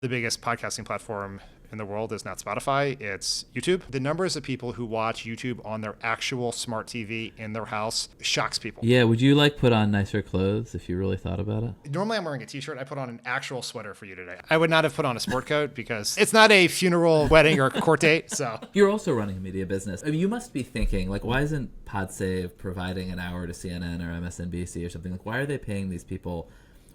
The biggest podcasting platform in the world is not Spotify, it's YouTube. The numbers of people who watch YouTube on their actual smart TV in their house shocks people. Yeah, would you like put on nicer clothes if you really thought about it? Normally I'm wearing a t-shirt. I put on an actual sweater for you today. I would not have put on a sport coat because it's not a funeral, wedding, or court date, so. You're also running a media business. I mean, you must be thinking, like, why isn't PodSave providing an hour to CNN or MSNBC or something? Like, why are they paying these people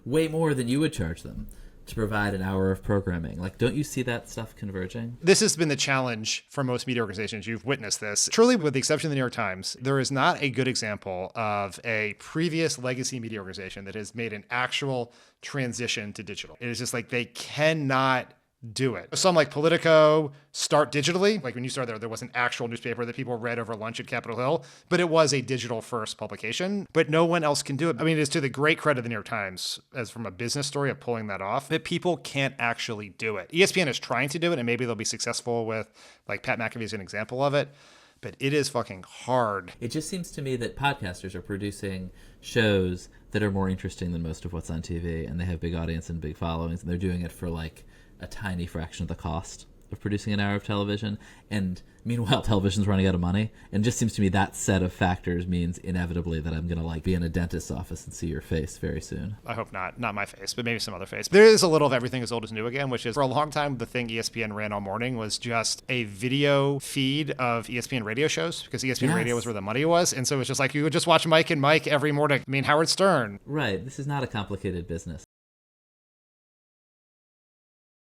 way more than you would charge them to provide an hour of programming? Like, don't you see that stuff converging? This has been the challenge for most media organizations. You've witnessed this. Truly, with the exception of the New York Times, there is not a good example of a previous legacy media organization that has made an actual transition to digital. It is just like they cannot do it. Some like Politico start digitally. Like when you started there was an actual newspaper that people read over lunch at Capitol Hill, but it was a digital first publication, but no one else can do it. I mean, it's to the great credit of the New York Times as from a business story of pulling that off, but people can't actually do it. ESPN is trying to do it and maybe they'll be successful with like Pat McAfee is an example of it, but it is fucking hard. It just seems to me that podcasters are producing shows that are more interesting than most of what's on TV, and they have big audience and big followings, and they're doing it for like a tiny fraction of the cost of producing an hour of television. And meanwhile, television's running out of money. And it just seems to me that set of factors means inevitably that I'm going to like be in a dentist's office and see your face very soon. I hope not. Not my face, but maybe some other face. There is a little of everything as old as new again, which is for a long time, the thing ESPN ran all morning was just a video feed of ESPN radio shows because ESPN radio was where the money was. And so it was just like you would just watch Mike and Mike every morning. I mean, Howard Stern. Right. This is not a complicated business.